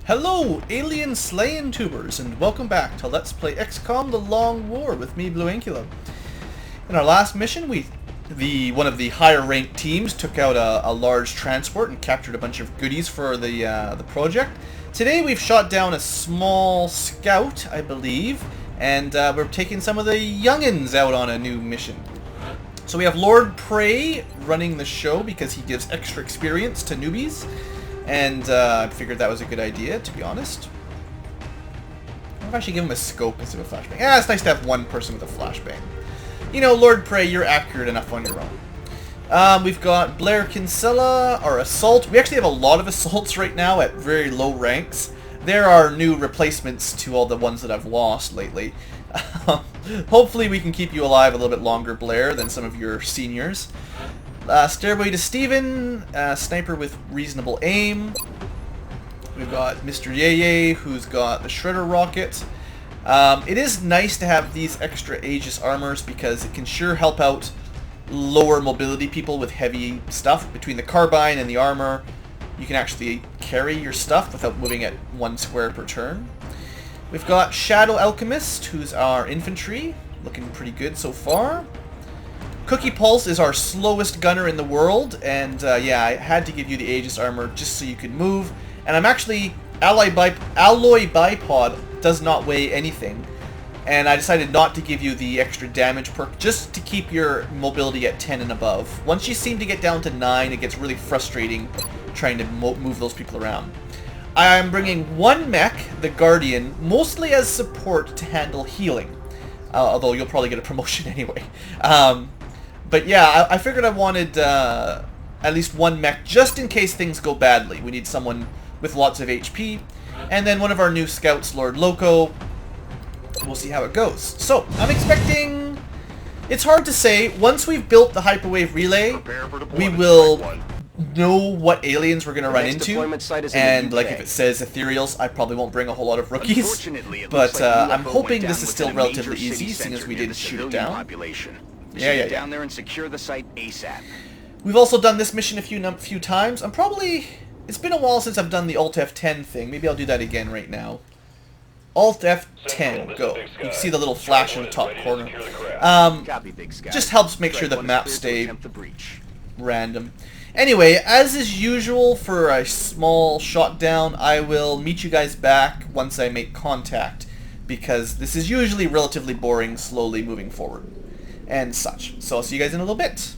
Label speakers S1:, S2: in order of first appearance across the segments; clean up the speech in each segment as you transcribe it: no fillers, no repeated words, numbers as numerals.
S1: Hello, alien slaying tubers, and welcome back to Let's Play XCOM: The Long War with me, BlueAnkylo. In our last mission, one of the higher ranked teams took out a large transport and captured a bunch of goodies for the project. Today we've shot down a small scout, I believe, and we're taking some of the youngins out on a new mission. So we have Lord Prey running the show because he gives extra experience to newbies. And I figured that was a good idea, to be honest. I wonder if I should give him a scope instead of a flashbang. Yeah, it's nice to have one person with a flashbang. You know, Lord Prey, you're accurate enough on your own. We've got Blair Kinsella, our assault. We actually have a lot of assaults right now at very low ranks. There are new replacements to all the ones that I've lost lately. Hopefully we can keep you alive a little bit longer, Blair, than some of your seniors. Stairway to Steven, sniper with reasonable aim. We've got Mr. Yeye, who's got the Shredder rocket. It is nice to have these extra Aegis armors because it can sure help out lower mobility people with heavy stuff. Between the carbine and the armor, you can actually carry your stuff without moving at 1 square per turn. We've got Shadow Alchemist, who's our infantry, looking pretty good so far. Cookie Pulse is our slowest gunner in the world, and yeah, I had to give you the Aegis armor just so you could move. And I'm actually, Alloy Bipod does not weigh anything, and I decided not to give you the extra damage perk just to keep your mobility at 10 and above. Once you seem to get down to 9, it gets really frustrating trying to move those people around. I'm bringing one mech, the Guardian, mostly as support to handle healing, although you'll probably get a promotion anyway. But yeah, I figured I wanted at least one mech just in case things go badly. We need someone with lots of HP. And then one of our new scouts, Lord Loco. We'll see how it goes. So, I'm expecting... It's hard to say. Once we've built the hyperwave relay, we will know what aliens we're going to run into. And like if it says ethereals, I probably won't bring a whole lot of rookies. But I'm hoping this is still relatively easy, seeing as we didn't shoot it down. Yeah.
S2: Down there and secure the site ASAP.
S1: We've also done this mission a few times. It's been a while since I've done the Alt F10 thing. Maybe I'll do that again right now. Alt F10, go. You can see the little flash in the top corner. Just helps make sure the maps stay random. Anyway, as is usual for a small shot down, I will meet you guys back once I make contact, because this is usually relatively boring, slowly moving forward and such. So I'll see you guys in a little bit.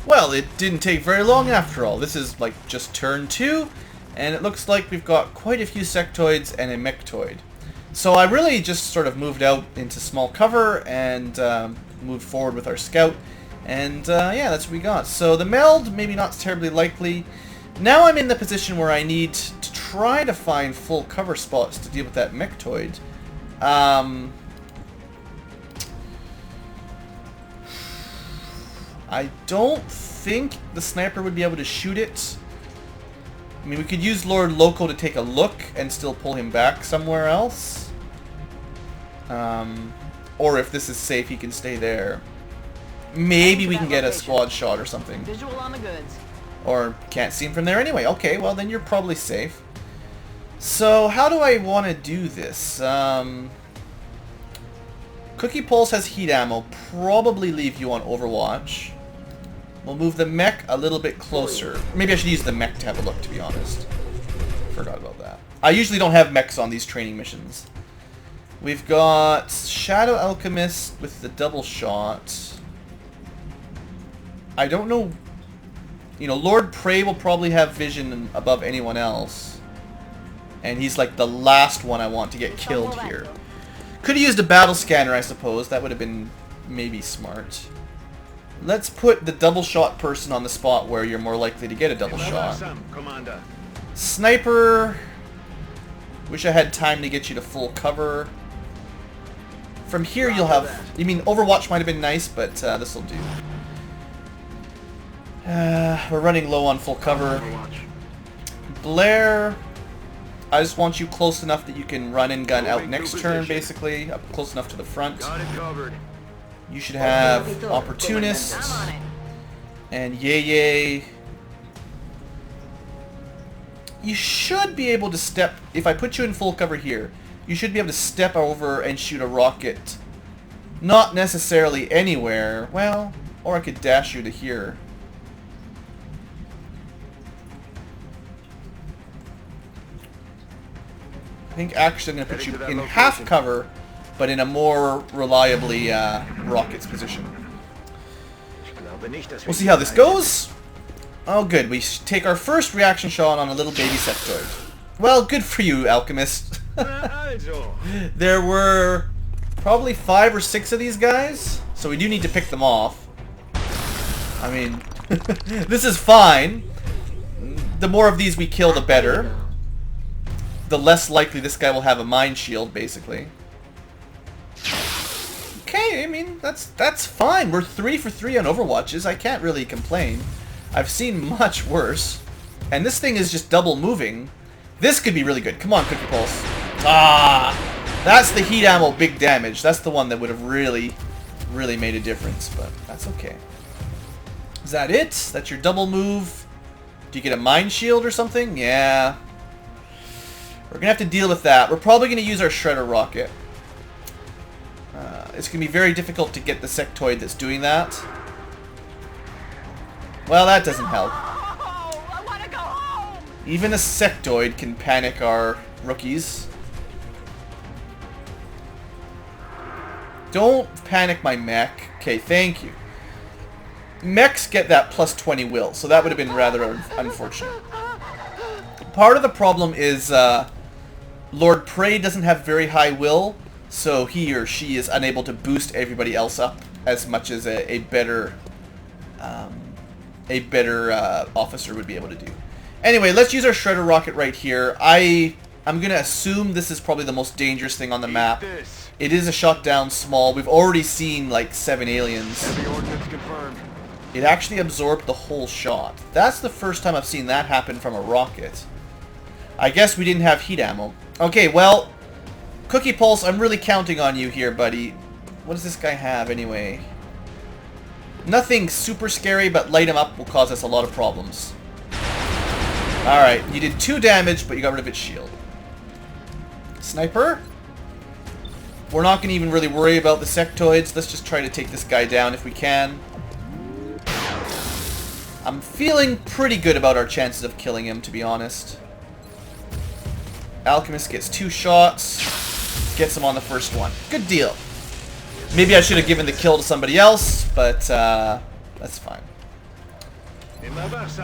S1: Well, it didn't take very long after all. This is like just turn 2, and it looks like we've got quite a few sectoids and a mechtoid. So I really just sort of moved out into small cover and moved forward with our scout. And yeah, that's what we got. So the meld, maybe not terribly likely. Now I'm in the position where I need to try to find full cover spots to deal with that mechtoid. I don't think the sniper would be able to shoot it. I mean, we could use Lord Loco to take a look and still pull him back somewhere else. Or if this is safe, he can stay there. Maybe we can get a squad shot or something.
S3: Visual on the goods.
S1: Or can't see him from there anyway. Okay, well then you're probably safe. So how do I want to do this? Cookie Pulse has heat ammo. Probably leave you on Overwatch. We'll move the mech a little bit closer. Maybe I should use the mech to have a look, to be honest. Forgot about that. I usually don't have mechs on these training missions. We've got Shadow Alchemist with the double shot. I don't know. You know, Lord Prey will probably have vision above anyone else. And he's like the last one I want to get killed here. Could have used a battle scanner, I suppose. That would have been maybe smart. Let's put the double shot person on the spot where you're more likely to get a double shot. Sniper. Wish I had time to get you to full cover. From here you'll have... I mean, Overwatch might have been nice, but this will do. We're running low on full cover. Blair... I just want you close enough that you can run and gun out next turn, basically. Up close enough to the front. You should have Opportunist and Yeye you should be able to step... If I put you in full cover here, you should be able to step over and shoot a rocket. Not necessarily anywhere. Well, or I could dash you to here. I think actually I'm going to put you in half cover, but in a more reliably rockets position. We'll see how this goes. Oh good, we take our first reaction shot on a little baby sectoid. Well, good for you, Alchemist. There were probably 5 or 6 of these guys, so we do need to pick them off. I mean, this is fine. The more of these we kill, the better. The less likely this guy will have a mine shield, basically. Okay, I mean, that's fine. We're 3 for 3 on Overwatches. I can't really complain. I've seen much worse. And this thing is just double moving. This could be really good. Come on, Cookie Pulse. Ah! That's the heat ammo big damage. That's the one that would have really, really made a difference. But that's okay. Is that it? That's your double move? Do you get a mine shield or something? Yeah. We're going to have to deal with that. We're probably going to use our Shredder Rocket. It's going to be very difficult to get the sectoid that's doing that. Well, that doesn't help.
S3: I want to go home.
S1: Even a sectoid can panic our rookies. Don't panic my mech. Okay, thank you. Mechs get that plus 20 will, so that would have been rather unfortunate. Part of the problem is Lord Prey doesn't have very high will, so he or she is unable to boost everybody else up as much as a better officer would be able to do. Anyway, let's use our Shredder Rocket right here. I'm going to assume this is probably the most dangerous thing on the map. It is a shot down small. We've already seen like 7 aliens. It actually absorbed the whole shot. That's the first time I've seen that happen from a rocket. I guess we didn't have heat ammo. Okay, well, Cookie Pulse, I'm really counting on you here, buddy. What does this guy have anyway? Nothing super scary, but light him up will cause us a lot of problems. Alright, you did 2 damage, but you got rid of its shield. Sniper? We're not going to even really worry about the sectoids. Let's just try to take this guy down if we can. I'm feeling pretty good about our chances of killing him, to be honest. Alchemist gets 2 shots. Gets him on the first one. Good deal. Maybe I should have given the kill to somebody else, but that's fine.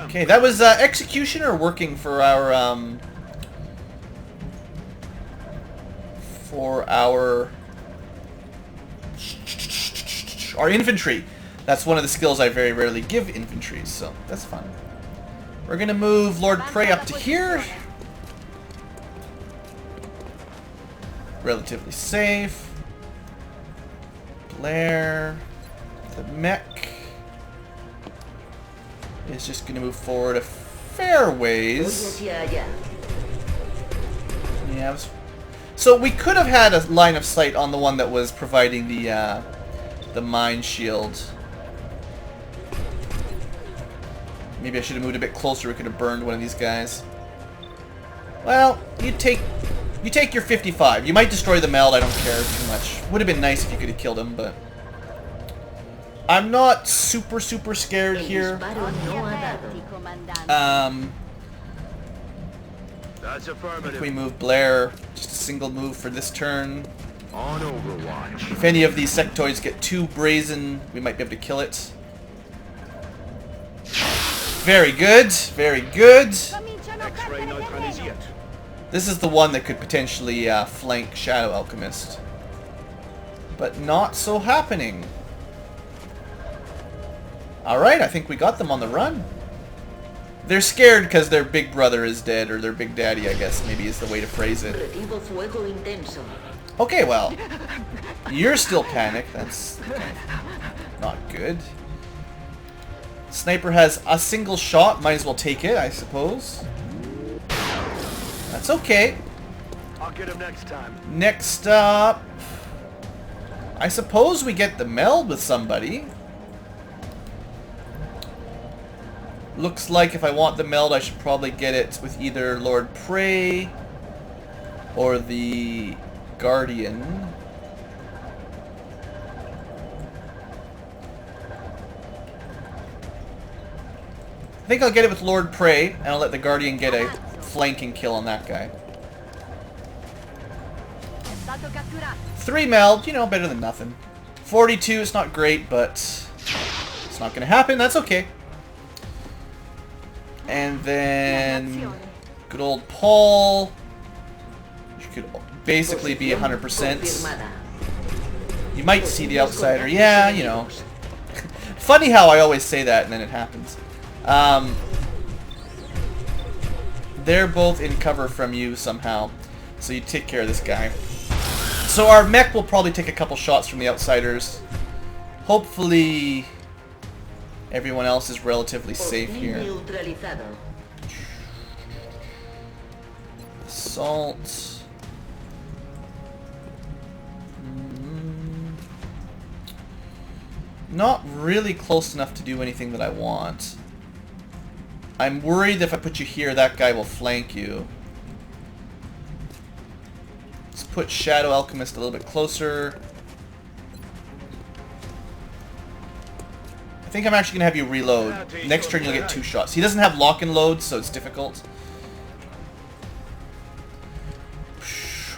S1: Okay, that was Executioner working for our infantry. That's one of the skills I very rarely give infantry, so that's fine. We're gonna move Lord Prey up to here. Relatively safe. Blair, the mech is just going to move forward a fair ways. Yeah. So we could have had a line of sight on the one that was providing the mine shield. Maybe I should have moved a bit closer. We could have burned one of these guys. Well, you take your 55. You might destroy the meld. I don't care too much. Would have been nice if you could have killed him, but I'm not super scared here. If we move Blair, just a single move for this turn.
S2: On Overwatch.
S1: If any of these sectoids get too brazen, we might be able to kill it. Very good, very good.
S2: X-ray neutralisiert.
S1: This is the one that could potentially flank Shadow Alchemist. But not so happening. Alright, I think we got them on the run. They're scared because their big brother is dead, or their big daddy, I guess, maybe is the way to phrase it. Okay, well, you're still panicked. That's not good. Sniper has a single shot. Might as well take it, I suppose. That's okay.
S2: I'll get him next time.
S1: Next up, I suppose we get the meld with somebody. Looks like if I want the meld, I should probably get it with either Lord Prey or the Guardian. I think I'll get it with Lord Prey, and I'll let the Guardian get a flanking kill on that guy. 3 meld, you know, better than nothing. 42, it's not great, but it's not going to happen. That's okay. And then good old Paul. You could basically be 100%. You might see the outsider. Yeah, you know. Funny how I always say that and then it happens. They're both in cover from you somehow. So you take care of this guy. So our mech will probably take a couple shots from the outsiders. Hopefully everyone else is relatively safe here. Assault. Not really close enough to do anything that I want. I'm worried if I put you here, that guy will flank you. Let's put Shadow Alchemist a little bit closer. I think I'm actually going to have you reload. Next turn you'll get 2 shots. He doesn't have lock and load, so it's difficult.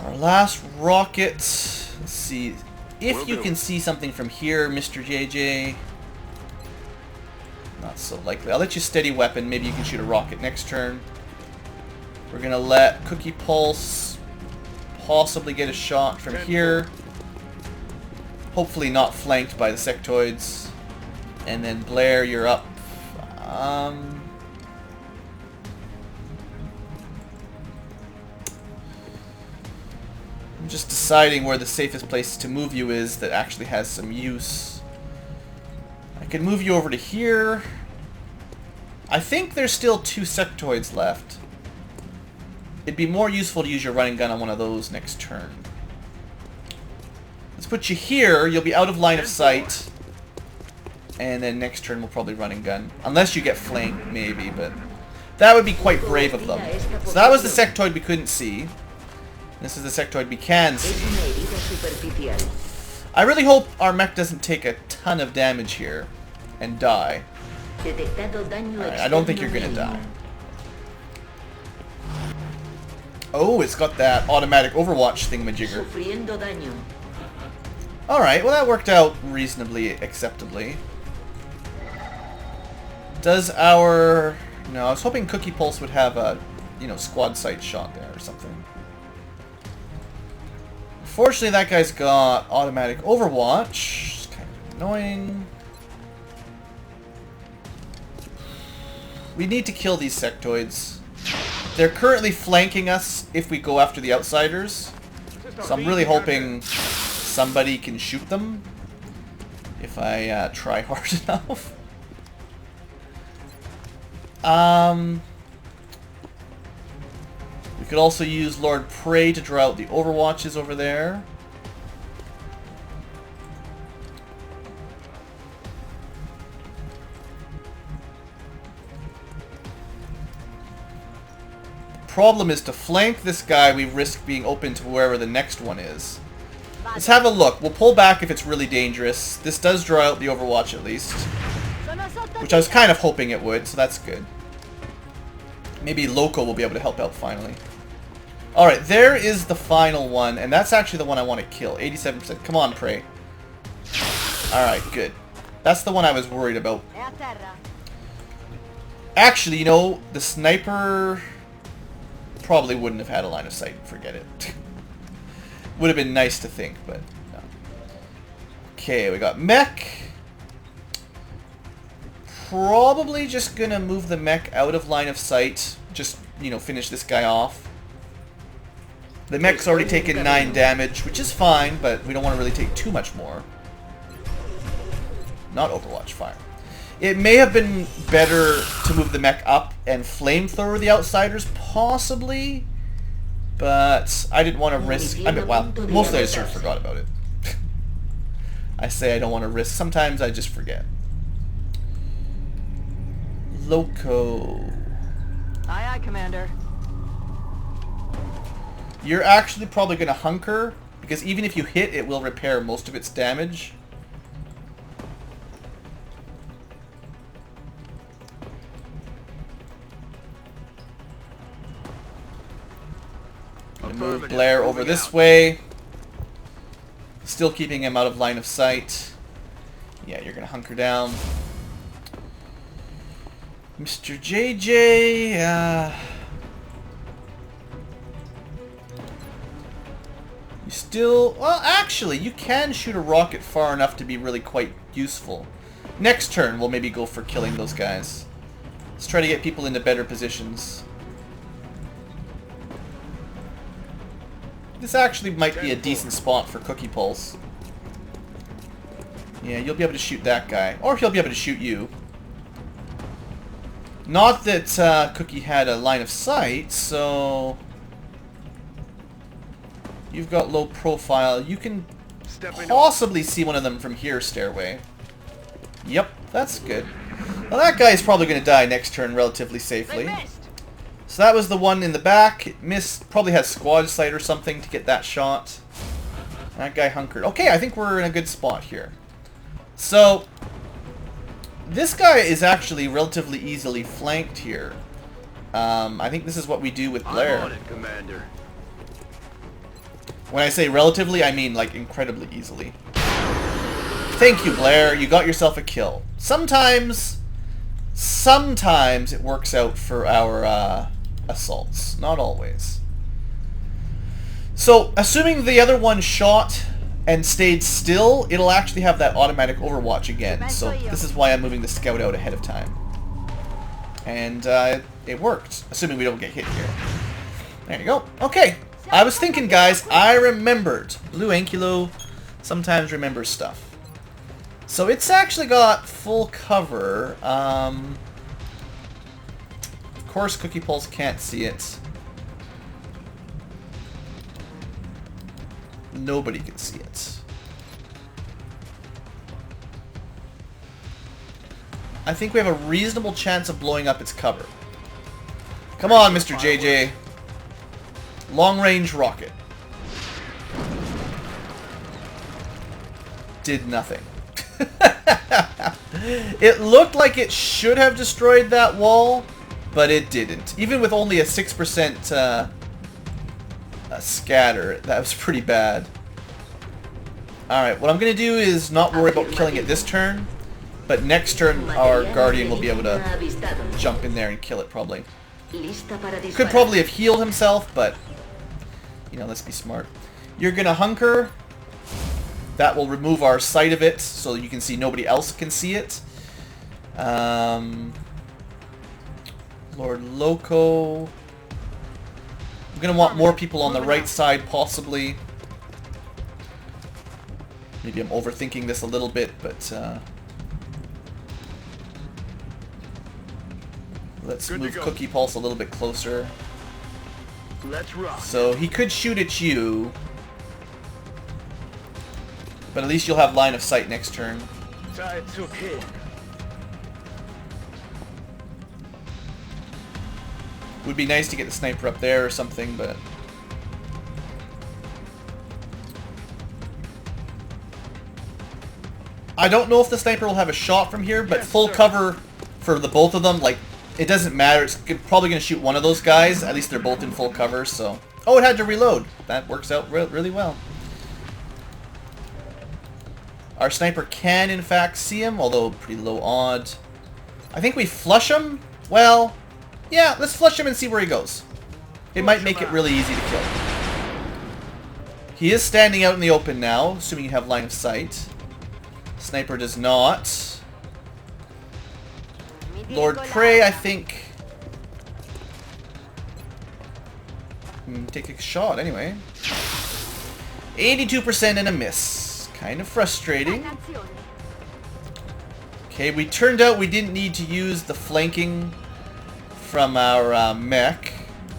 S1: Our last rocket. Let's see. If you can see something from here, Mr. JJ. Not so likely. I'll let you steady weapon. Maybe you can shoot a rocket next turn. We're going to let Cookie Pulse possibly get a shot from here. Hopefully not flanked by the sectoids. And then Blair, you're up. I'm just deciding where the safest place to move you is that actually has some use. I can move you over to here. I think there's still 2 sectoids left. It'd be more useful to use your running gun on one of those next turn. Let's put you here. You'll be out of line of sight. And then next turn we'll probably running gun. Unless you get flanked, maybe, but that would be quite brave of them. So that was the sectoid we couldn't see. This is the sectoid we can see. I really hope our mech doesn't take a ton of damage here and die. Right, I don't think you're gonna die. Oh, it's got that automatic Overwatch thingamajigger. Alright, well that worked out reasonably acceptably. Does our... No, I was hoping Cookie Pulse would have a, you know, squad sight shot there or something. Unfortunately, that guy's got automatic Overwatch. It's kind of annoying. We need to kill these sectoids. They're currently flanking us if we go after the outsiders. So I'm really hoping somebody can shoot them if I try hard enough. We could also use Lord Prey to draw out the Overwatches over there. Problem is to flank this guy, we risk being open to wherever the next one is. Let's have a look. We'll pull back if it's really dangerous. This does draw out the Overwatch at least, which I was kind of hoping it would, so that's good. Maybe Loco will be able to help out finally. Alright, there is the final one, and that's actually the one I want to kill. 87%. Come on, Prey. Alright, good. That's the one I was worried about. Actually, you know, the sniper probably wouldn't have had a line of sight. Forget it. Would have been nice to think, but no. Okay, we got mech. Probably just gonna move the mech out of line of sight. Just, you know, finish this guy off. The mech's already taken 9 damage, which is fine, but we don't want to really take too much more. Not Overwatch fire. It may have been better to move the mech up and flamethrower the outsiders, possibly, but I didn't want to risk... I mean, well, mostly I just sort of forgot about it. I say I don't want to risk. Sometimes I just forget. Loco.
S3: Aye, aye, Commander.
S1: You're actually probably going to hunker, because even if you hit, it will repair most of its damage. Gonna move Blair over this way. Still keeping him out of line of sight. Yeah, you're gonna hunker down. Mr. JJ, you still... Well, actually, you can shoot a rocket far enough to be really quite useful. Next turn, we'll maybe go for killing those guys. Let's try to get people into better positions. This actually might be a decent spot for Cookie Pulse. Yeah, you'll be able to shoot that guy. Or he'll be able to shoot you. Not that Cookie had a line of sight, so... You've got low profile. You can possibly see one of them from here, Stairway. Yep, that's good. Well, that guy is probably going to die next turn relatively safely. So that was the one in the back. It missed. Probably has squad sight or something to get that shot. That guy hunkered. Okay, I think we're in a good spot here. So, this guy is actually relatively easily flanked here. I think this is what we do with Blair.
S2: I'm on it, Commander.
S1: When I say relatively, I mean like incredibly easily. Thank you, Blair. You got yourself a kill. Sometimes it works out for our assaults. Not always. So, assuming the other one shot and stayed still, it'll actually have that automatic overwatch again. So this is why I'm moving the scout out ahead of time. And it worked, assuming we don't get hit here. There you go. Okay. I was thinking, guys, I remembered. BlueAnkylo sometimes remembers stuff. So it's actually got full cover. Of course, Cookie Pulse can't see it. Nobody can see it. I think we have a reasonable chance of blowing up its cover. Come on, Mr. JJ. Long-range rocket. Did nothing. It looked like it should have destroyed that wall, but it didn't. Even with only a 6% scatter, that was pretty bad. Alright, what I'm going to do is not worry about killing it this turn, but next turn our Guardian will be able to jump in there and kill it probably. Could probably have healed himself, but, you know, let's be smart. You're going to hunker. That will remove our sight of it, so you can see nobody else can see it. Lord Loco. I'm going to want more people on the right side, possibly. Maybe I'm overthinking this a little bit, but... let's move Cookie Pulse a little bit closer.
S2: Let's rock.
S1: So he could shoot at you. But at least you'll have line of sight next turn. Would be nice to get the sniper up there or something, but... I don't know if the sniper will have a shot from here, but full cover for the both of them, like, it doesn't matter. It's probably going to shoot one of those guys. At least they're both in full cover, so... Oh, it had to reload. That works out really well. Our sniper can, in fact, see him, although pretty low odd. I think we flush him. Well, yeah, let's flush him and see where he goes. It might make it really easy to kill. He is standing out in the open now, assuming you have line of sight. Sniper does not. Lord Prey, I think... take a shot, anyway. 82% and a miss. Kind of frustrating. Okay, we turned out we didn't need to use the flanking from our mech.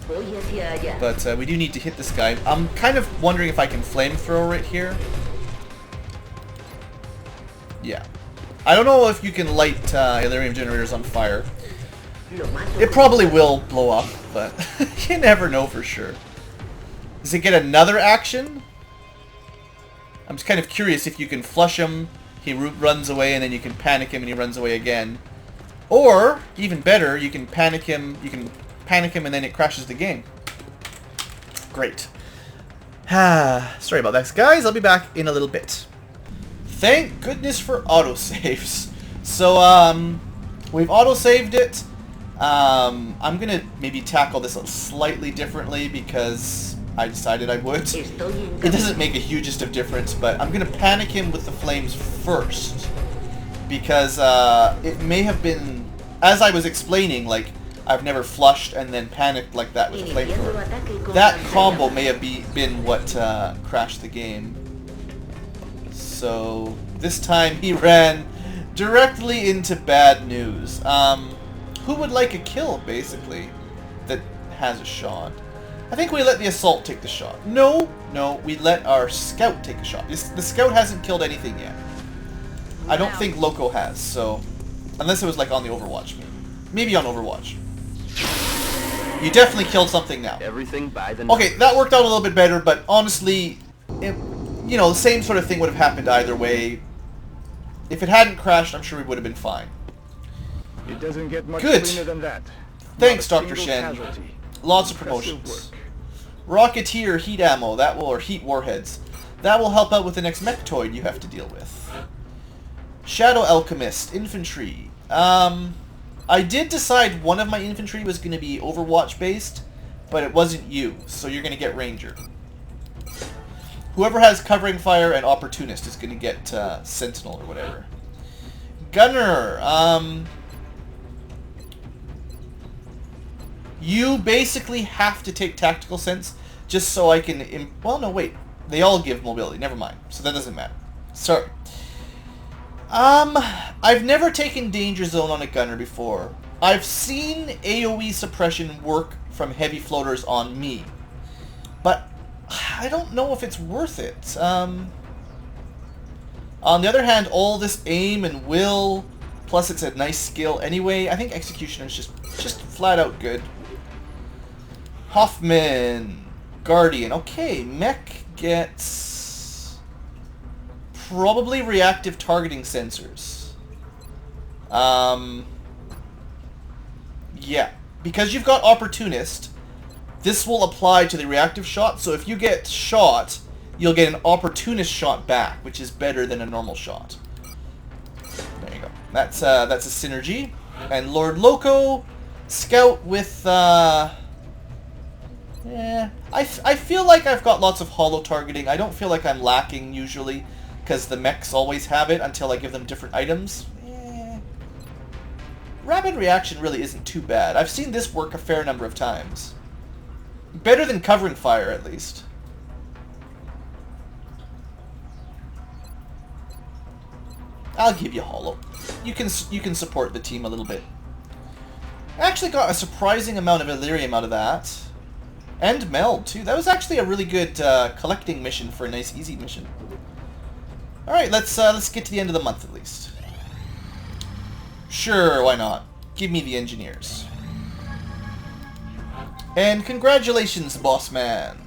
S1: But we do need to hit this guy. I'm kind of wondering if I can flamethrower it here. Yeah. I don't know if you can light Illyrium generators on fire. It probably will blow up, but you never know for sure. Does it get another action? I'm just kind of curious if you can flush him, he runs away, and then you can panic him and he runs away again. Or, even better, you can panic him, and then it crashes the game. Great. Sorry about that, guys. I'll be back in a little bit. Thank goodness for autosaves. So, we've autosaved it. I'm gonna maybe tackle this slightly differently because I decided I would. It doesn't make a hugest of difference, but I'm gonna panic him with the flames first. Because, it may have been, as I was explaining, like, I've never flushed and then panicked like that with a flamethrower. That combo may have been what crashed the game. So this time he ran directly into bad news. Who would like a kill, basically, that has a shot? I think we let the assault take the shot. No, we let our scout take a shot. The scout hasn't killed anything yet. I don't think Loco has, so... Unless it was like on the Overwatch. Maybe on Overwatch. You definitely killed something now.
S2: Everything by the
S1: okay, that worked out a little bit better, but honestly, you know, the same sort of thing would have happened either way. If it hadn't crashed, I'm sure we would have been fine.
S4: It doesn't get much
S1: Good.
S4: cleaner than that.
S1: Thanks,
S4: Not a
S1: Dr.
S4: single
S1: Shen.
S4: casualty.
S1: Lots of
S4: Impressive
S1: promotions.
S4: work.
S1: Rocketeer, heat ammo, or heat warheads. That will help out with the next mechtoid you have to deal with. Shadow Alchemist, infantry. I did decide one of my infantry was going to be Overwatch based, but it wasn't you, so you're going to get Ranger. Whoever has covering fire and opportunist is going to get Sentinel or whatever. Gunner, you basically have to take tactical sense just so I can... well, no, wait. They all give mobility. Never mind. So that doesn't matter. Sorry. I've never taken Danger Zone on a gunner before. I've seen AoE suppression work from heavy floaters on me. But I don't know if it's worth it. On the other hand, all this aim and will, plus it's a nice skill anyway, I think Executioner is just flat out good. Hoffman, Guardian. Okay, Mech gets... probably reactive targeting sensors. Yeah. Because you've got Opportunist, this will apply to the reactive shot, so if you get shot, you'll get an Opportunist shot back, which is better than a normal shot. There you go. That's a synergy. And Lord Loco, Scout with, I feel like I've got lots of holo targeting. I don't feel like I'm lacking usually, because the mechs always have it until I give them different items. Rapid reaction really isn't too bad. I've seen this work a fair number of times. Better than covering fire, at least. I'll give you holo. You can support the team a little bit. I actually got a surprising amount of Illyrium out of that. And Meld, too. That was actually a really good collecting mission for a nice, easy mission. Alright, let's get to the end of the month at least. Sure, why not? Give me the engineers. And congratulations, boss man.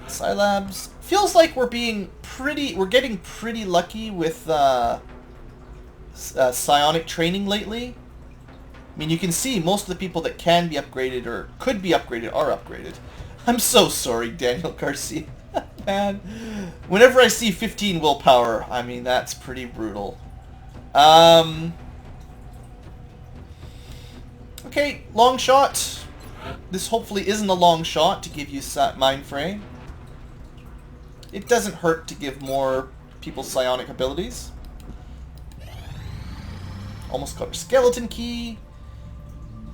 S1: Scilabs. Feels like we're getting pretty lucky with psionic training lately. I mean, you can see most of the people that can be upgraded or could be upgraded are upgraded. I'm so sorry, Daniel Garcia. Man, whenever I see 15 willpower, I mean, that's pretty brutal. Okay, long shot. This hopefully isn't a long shot to give you mind frame. It doesn't hurt to give more people psionic abilities. Almost got our skeleton key.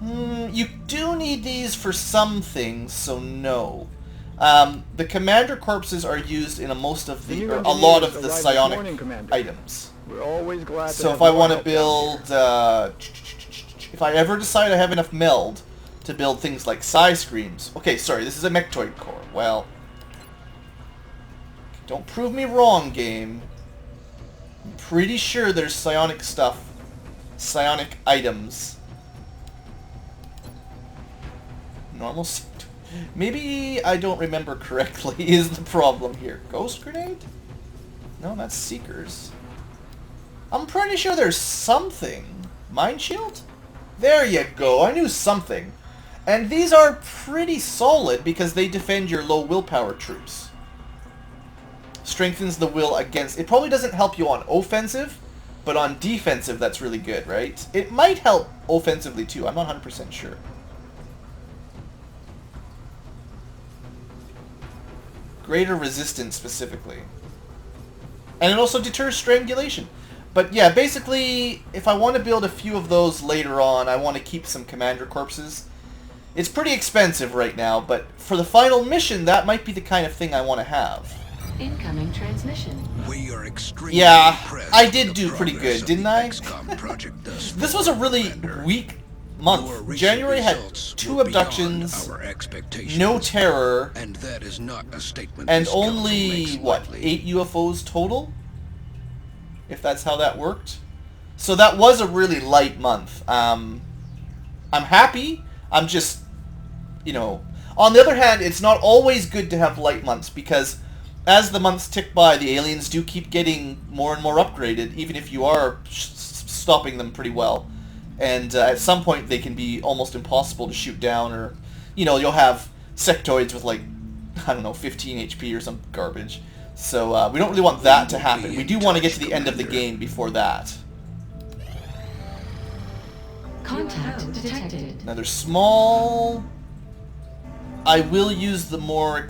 S1: You do need these for some things, so no. The commander corpses are used in a lot of the psionic items.
S4: We're always glad
S1: so if I want to build, if I ever decide I have enough meld to build things like Psi Screams. Okay, sorry, this is a mechtoid core. Well, don't prove me wrong, game. I'm pretty sure there's psionic stuff, psionic items normal. Maybe I don't remember correctly is the problem here. Ghost grenade? No, that's Seekers. I'm pretty sure there's something. Mind shield? There you go. I knew something. And these are pretty solid because they defend your low willpower troops. Strengthens the will against... It probably doesn't help you on offensive, but on defensive that's really good, right? It might help offensively too. I'm not 100% sure. Greater resistance specifically. And it also deters strangulation. But yeah, basically, if I want to build a few of those later on, I want to keep some commander corpses. It's pretty expensive right now, but for the final mission, that might be the kind of thing I want to have.
S3: Incoming transmission.
S5: We are extremely
S1: Yeah,
S5: impressed
S1: I
S5: with
S1: did
S5: the
S1: do pretty
S5: progress
S1: good,
S5: of
S1: didn't
S5: the
S1: I?
S5: XCOM project thus
S1: This
S5: far,
S1: was a really
S5: Commander.
S1: weak
S5: Your
S1: month.
S5: recent
S1: January had
S5: results
S1: 2
S5: were beyond
S1: abductions,
S5: our expectations,
S1: no terror,
S5: and that is not a statement
S1: and
S5: the Council
S1: only,
S5: makes
S1: what,
S5: lightly.
S1: 8 UFOs total? If that's how that worked. So that was a really light month. I'm happy. I'm just, you know... On the other hand, it's not always good to have light months, because as the months tick by, the aliens do keep getting more and more upgraded, even if you are stopping them pretty well. And at some point, they can be almost impossible to shoot down, or, you know, you'll have sectoids with, like, I don't know, 15 HP or some garbage. So we don't really want that to happen. We do want to get to the end of the game before that.
S3: Contact detected.
S1: Another small... I will use the more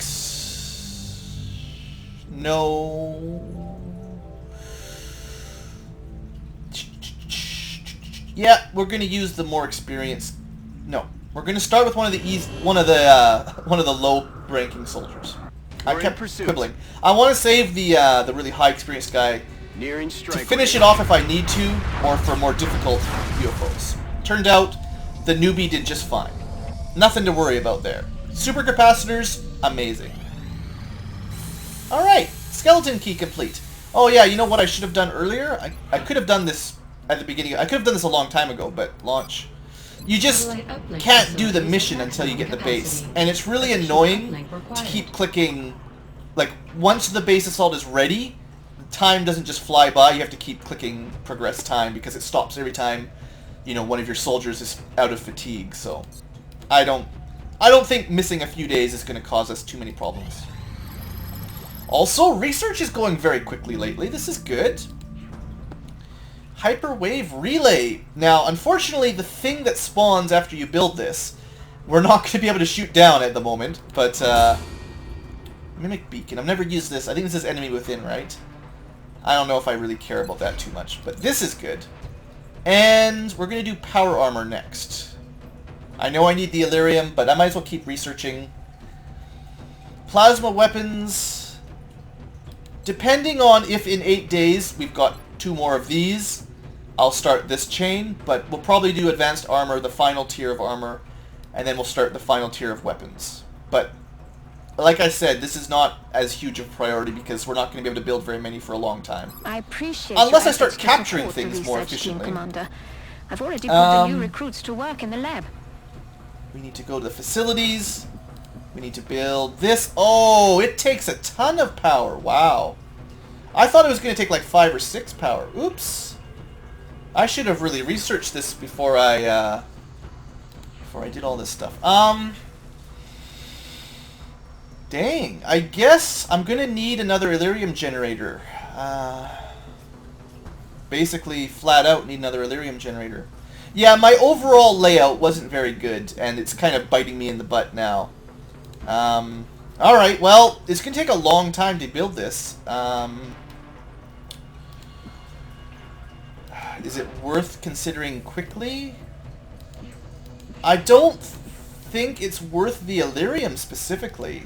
S1: No... Yeah, we're going to use the more experienced... No. We're going to start with one of the low-ranking soldiers. I
S2: We're in
S1: kept
S2: pursuit.
S1: quibbling. I want to save the really high experienced guy
S2: Nearing
S1: to
S2: strike.
S1: finish it off if I need to, or for more difficult UFOs. Turned out, the newbie did just fine. Nothing to worry about there. Supercapacitors, amazing. Alright, skeleton key complete. Oh yeah, you know what I should have done earlier? I could have done this at the beginning. I could have done this a long time ago, but launch. You just can't do the mission until you get the base. And it's really annoying to keep clicking. Like, once the base assault is ready, time doesn't just fly by. You have to keep clicking progress time because it stops every time, you know, one of your soldiers is out of fatigue. So I don't think missing a few days is going to cause us too many problems. Also, research is going very quickly lately. This is good. Hyperwave relay. Now, unfortunately, the thing that spawns after you build this, we're not going to be able to shoot down at the moment, but Mimic Beacon. I've never used this. I think this is enemy within, right? I don't know if I really care about that too much, but this is good. And we're going to do power armor next. I know I need the Illyrium, but I might as well keep researching. Plasma weapons. Depending on if in 8 days we've got 2 more of these, I'll start this chain, but we'll probably do advanced armor, the final tier of armor, and then we'll start the final tier of weapons. But like I said, this is not as huge of a priority because we're not going to be able to build very many for a long time.
S6: I appreciate
S1: Unless
S6: your
S1: I start
S6: efforts to
S1: capturing
S6: support the
S1: things more
S6: research team,
S1: efficiently.
S6: Commander. I've already put the new recruits to work in the lab.
S1: We need to go to the facilities. We need to build this. Oh, it takes a ton of power. Wow. I thought it was going to take like 5 or 6 power. Oops. I should have really researched this before I did all this stuff. Dang. I guess I'm going to need another Illyrium generator. Basically, flat out need another Illyrium generator. Yeah, my overall layout wasn't very good, and it's kind of biting me in the butt now. Alright, well, it's going to take a long time to build this. Is it worth considering quickly? I don't think it's worth the Illyrium specifically.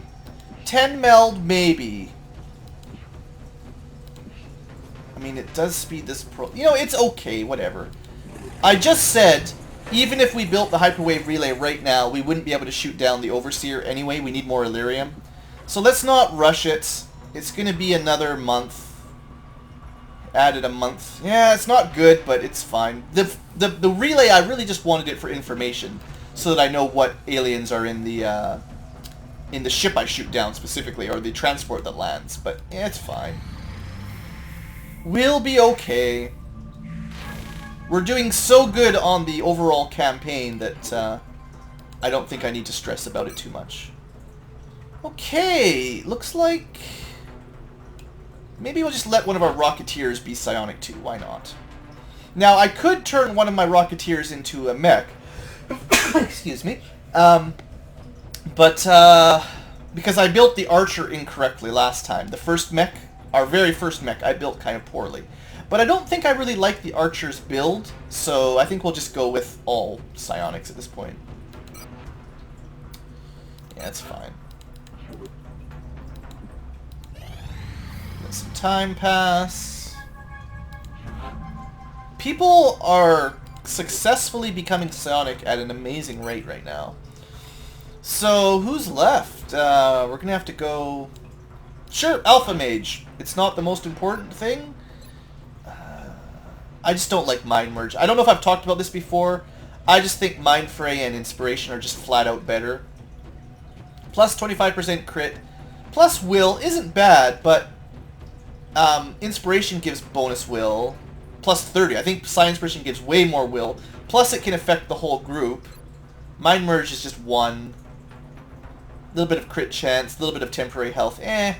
S1: 10 meld, maybe. I mean, it does speed this You know, it's okay, whatever. I just said, even if we built the hyperwave relay right now, we wouldn't be able to shoot down the Overseer anyway. We need more Illyrium. So let's not rush it. It's going to be another month. Added a month. Yeah, it's not good, but it's fine. The relay, I really just wanted it for information. so that I know what aliens are in the ship I shoot down specifically, or the transport that lands. But yeah, it's fine. We'll be okay. We're doing so good on the overall campaign that I don't think I need to stress about it too much. Okay, looks like maybe we'll just let one of our Rocketeers be psionic too. Why not? Now, I could turn one of my Rocketeers into a mech. Excuse me. But because I built the Archer incorrectly last time. The first mech, our very first mech, I built kind of poorly. But I don't think I really like the Archer's build, so I think we'll just go with all psionics at this point. Yeah, that's fine. Let some time pass. People are successfully becoming psionic at an amazing rate right now. So, who's left? We're going to have to go... Sure, Alpha Mage. It's not the most important thing. I just don't like Mind Merge. I don't know if I've talked about this before. I just think Mind Fray and Inspiration are just flat out better. Plus 25% crit. Plus Will isn't bad, but Inspiration gives bonus Will. Plus 30. I think Psi Inspiration gives way more Will. Plus it can affect the whole group. Mind Merge is just 1. A little bit of crit chance, a little bit of temporary health. I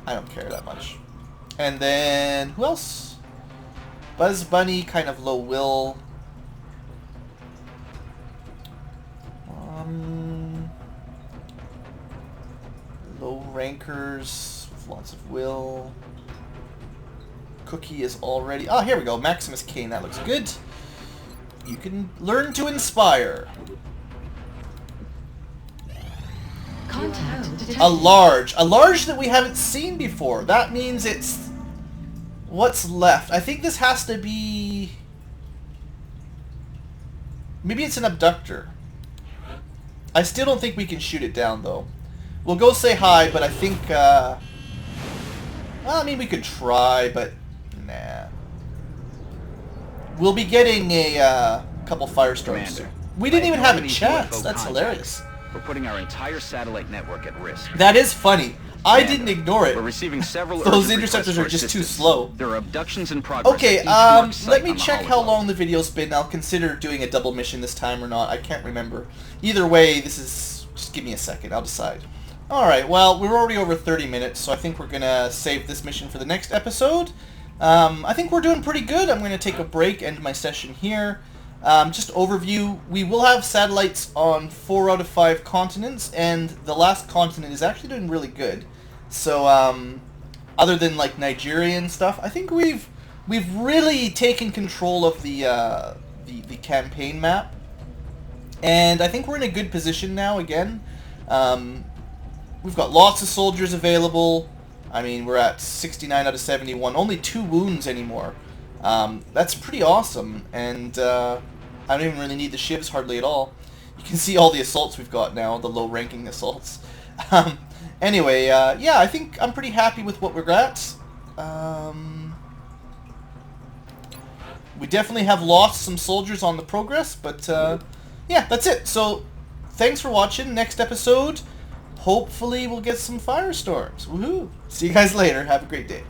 S1: don't care that much. And then, who else? Buzz Bunny, kind of low will. Low rankers with lots of will. Cookie is already... Ah, here we go. Maximus Kane, that looks good. You can learn to inspire.
S3: Contact detected.
S1: A large that we haven't seen before. That means it's what's left. I think this has to be, maybe it's an abductor. I still don't think we can shoot it down though. We'll go say hi, but I think well, I mean we could try, but nah. We'll be getting a couple firestorms.
S2: Commander,
S1: We didn't
S2: I
S1: even have a
S2: acknowledge
S1: chance.
S2: UFO
S1: That's
S2: contacts.
S1: hilarious.
S2: We're putting our entire satellite network at risk.
S1: That is funny. I
S2: Commander,
S1: didn't ignore it.
S2: We're receiving several
S1: Those
S2: urgent
S1: interceptors
S2: requests
S1: are
S2: for
S1: just too
S2: assistance.
S1: slow.
S2: There are abductions in progress.
S1: Okay,
S2: at each marked site
S1: let me
S2: on the
S1: check how
S2: hologram.
S1: long the video's been. I'll consider doing a double mission this time or not. I can't remember. Either way, this is... Just give me a second. I'll decide. Alright, well, we're already over 30 minutes, so I think we're going to save this mission for the next episode. I think we're doing pretty good. I'm going to take a break, end my session here. Just overview, we will have satellites on 4 out of 5 continents, and the last continent is actually doing really good. So, other than like Nigeria and stuff, I think we've really taken control of the campaign map, and I think we're in a good position now. Again, we've got lots of soldiers available. I mean, we're at 69 out of 71, only 2 wounds anymore. That's pretty awesome, and I don't even really need the shivs hardly at all. You can see all the assaults we've got now, the low-ranking assaults. Anyway, yeah, I think I'm pretty happy with what we're at. We definitely have lost some soldiers on the progress, but yeah, that's it. So, thanks for watching. Next episode, hopefully we'll get some firestorms. Woohoo! See you guys later. Have a great day.